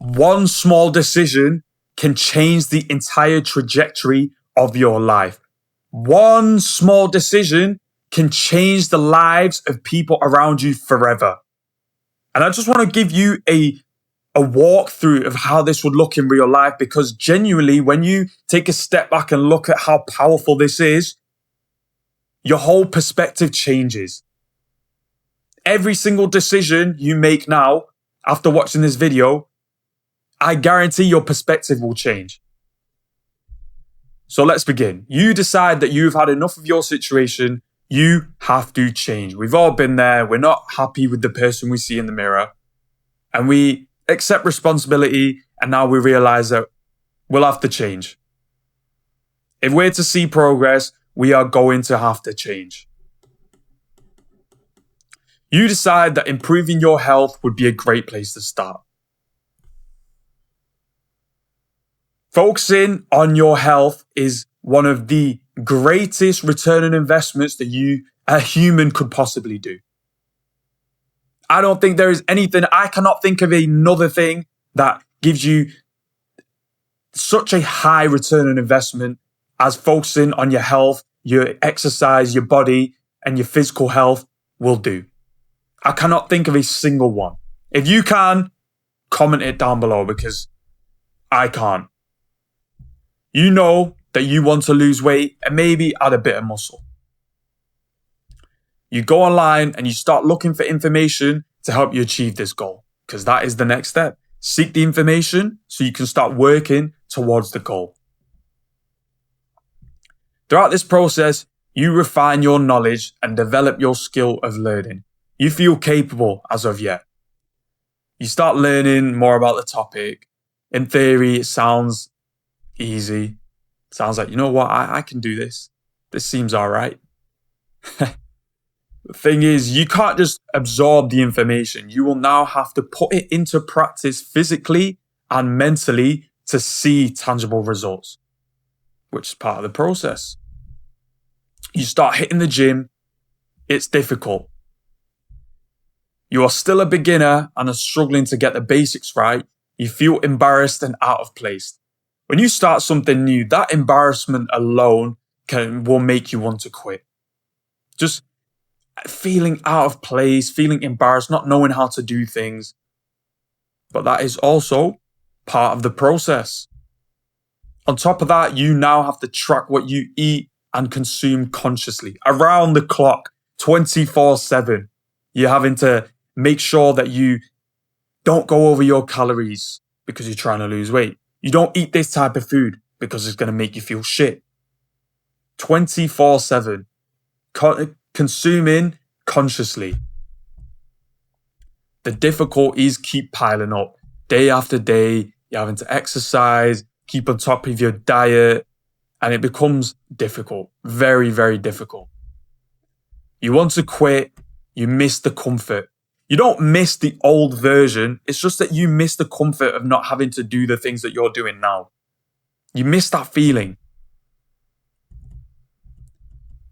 One small decision can change the entire trajectory of your life. One small decision can change the lives of people around you forever. And I just want to give you a walkthrough of how this would look in real life, because genuinely, when you take a step back and look at how powerful this is, your whole perspective changes. Every single decision you make now, after watching this video, I guarantee your perspective will change. So let's begin. You decide that you've had enough of your situation. You have to change. We've all been there. We're not happy with the person we see in the mirror. And we accept responsibility. And now we realize that we'll have to change. If we're to see progress, we are going to have to change. You decide that improving your health would be a great place to start. Focusing on your health is one of the greatest return on investments that a human could possibly do. I don't think there is anything, I cannot think of another thing that gives you such a high return on investment as focusing on your health, your exercise, your body, and your physical health will do. I cannot think of a single one. If you can, comment it down below, because I can't. You know that you want to lose weight and maybe add a bit of muscle. You go online and you start looking for information to help you achieve this goal, because that is the next step. Seek the information so you can start working towards the goal. Throughout this process, you refine your knowledge and develop your skill of learning. You feel capable as of yet. You start learning more about the topic. In theory, it sounds easy. It sounds like, you know what, I can do this. This seems all right. The thing is, you can't just absorb the information. You will now have to put it into practice physically and mentally to see tangible results, which is part of the process. You start hitting the gym. It's difficult. You are still a beginner and are struggling to get the basics right. You feel embarrassed and out of place. When you start something new, that embarrassment alone will make you want to quit. Just feeling out of place, feeling embarrassed, not knowing how to do things. But that is also part of the process. On top of that, you now have to track what you eat and consume consciously, around the clock, 24/7. You're having to make sure that you don't go over your calories because you're trying to lose weight. You don't eat this type of food because it's going to make you feel shit. 24/7. Consuming consciously. The difficulties keep piling up. Day after day, you're having to exercise, keep on top of your diet, and it becomes difficult. Very, very difficult. You want to quit. You miss the comfort. You don't miss the old version. It's just that you miss the comfort of not having to do the things that you're doing now. You miss that feeling.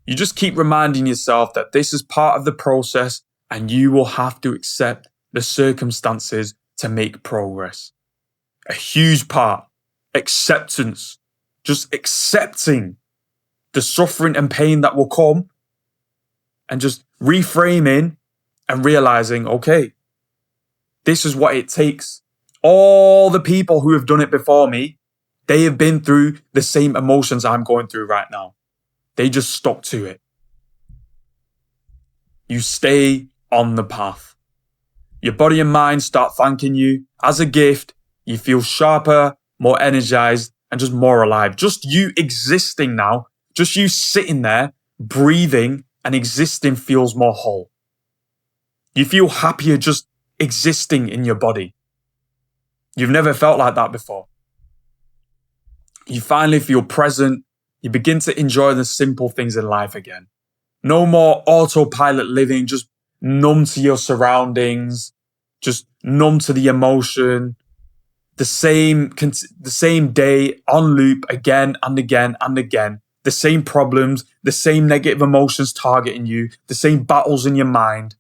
You just keep reminding yourself that this is part of the process and you will have to accept the circumstances to make progress. A huge part. Acceptance. Just accepting the suffering and pain that will come and just reframing and realizing, okay, this is what it takes. All the people who have done it before me, they have been through the same emotions I'm going through right now. They just stuck to it. You stay on the path. Your body and mind start thanking you. As a gift, you feel sharper, more energized, and just more alive. Just you existing now, just you sitting there, breathing and existing feels more whole. You feel happier just existing in your body. You've never felt like that before. You finally feel present. You begin to enjoy the simple things in life again. No more autopilot living, just numb to your surroundings, just numb to the emotion. The same day on loop again and again and again. The same problems, the same negative emotions targeting you, the same battles in your mind.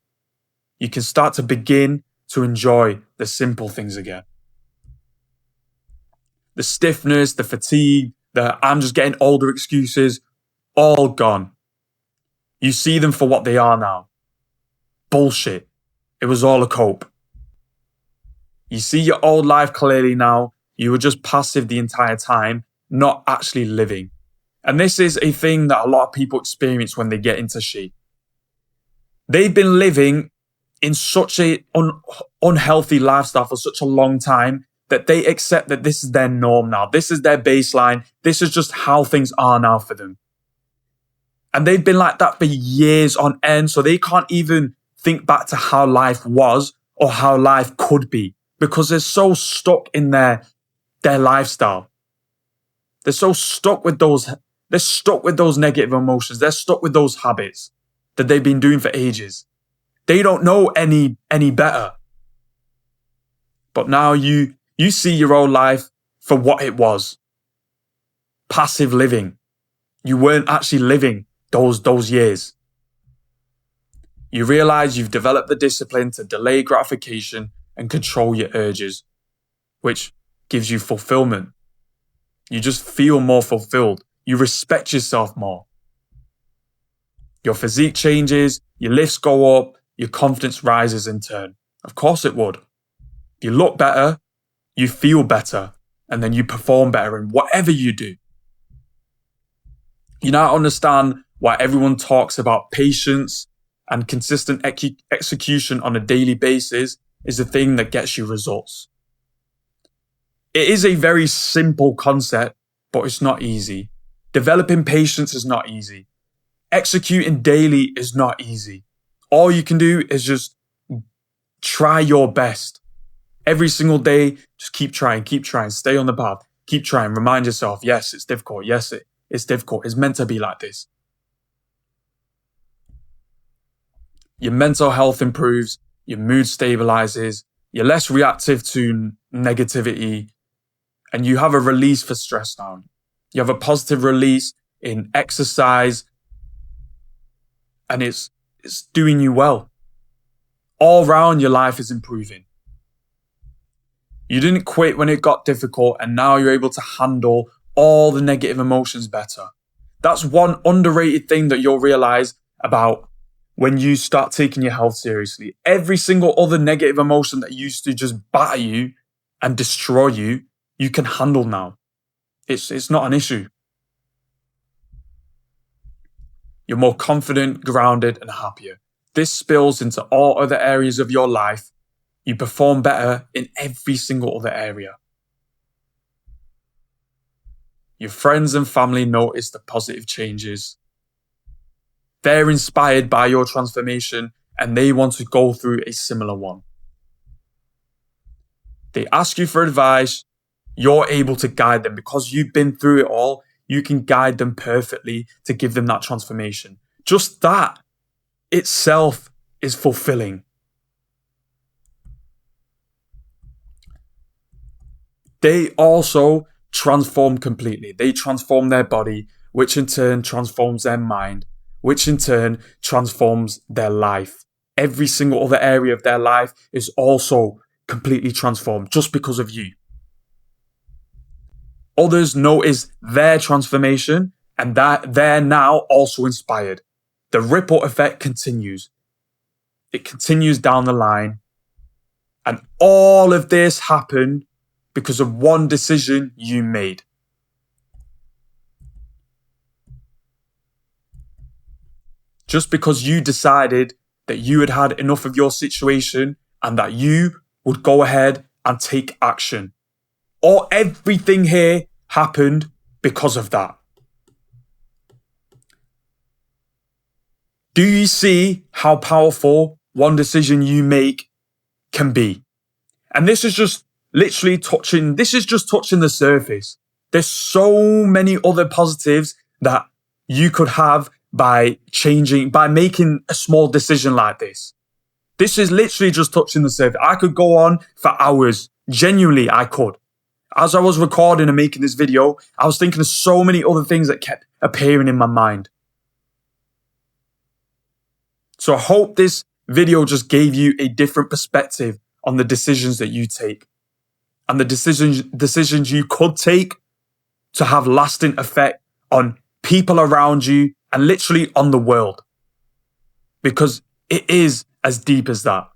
You can start to begin to enjoy the simple things again. the stiffness, the fatigue, the I'm just getting older excuses, all gone. You see them for what they are now. Bullshit. It was all a cope. You see your old life clearly now. You were just passive the entire time, not actually living. And this is a thing that a lot of people experience when they get into shape. They've been living in such a unhealthy lifestyle for such a long time that they accept that this is their norm now. This is their baseline. This is just how things are now for them. And they've been like that for years on end, so they can't even think back to how life was or how life could be because they're so stuck in their lifestyle. They're so stuck with those negative emotions. They're stuck with those habits that they've been doing for ages. They don't know any better. But now you see your own life for what it was. Passive living. You weren't actually living those years. You realize you've developed the discipline to delay gratification and control your urges, which gives you fulfillment. You just feel more fulfilled. You respect yourself more. Your physique changes, your lifts go up, your confidence rises in turn. Of course it would. You look better, you feel better, and then you perform better in whatever you do. You now understand why everyone talks about patience and consistent execution on a daily basis is the thing that gets you results. It is a very simple concept, but it's not easy. Developing patience is not easy. Executing daily is not easy. All you can do is just try your best. Every single day, just keep trying, stay on the path, keep trying, remind yourself, yes, it's difficult. Yes, it's difficult. It's meant to be like this. Your mental health improves, your mood stabilizes, you're less reactive to negativity, and you have a release for stress now. You have a positive release in exercise, and it's doing you well. All round, your life is improving. You didn't quit when it got difficult, and now you're able to handle all the negative emotions better. That's one underrated thing that you'll realize about when you start taking your health seriously. Every single other negative emotion that used to just batter you and destroy you, you can handle now. It's not an issue. You're more confident, grounded, and happier. This spills into all other areas of your life. You perform better in every single other area. Your friends and family notice the positive changes. They're inspired by your transformation and they want to go through a similar one. They ask you for advice. You're able to guide them because you've been through it all. You can guide them perfectly to give them that transformation. Just that itself is fulfilling. They also transform completely. They transform their body, which in turn transforms their mind, which in turn transforms their life. Every single other area of their life is also completely transformed just because of you. Others notice their transformation and that they're now also inspired. The ripple effect continues. It continues down the line. And all of this happened because of one decision you made. Just because you decided that you had had enough of your situation and that you would go ahead and take action. Everything here happened because of that. Do you see how powerful one decision you make can be? And this is just touching the surface. There's so many other positives that you could have by making a small decision like this. This is literally just touching the surface. I could go on for hours. Genuinely, I could. As I was recording and making this video, I was thinking of so many other things that kept appearing in my mind. So I hope this video just gave you a different perspective on the decisions that you take. and the decisions you could take to have lasting effect on people around you and literally on the world. Because it is as deep as that.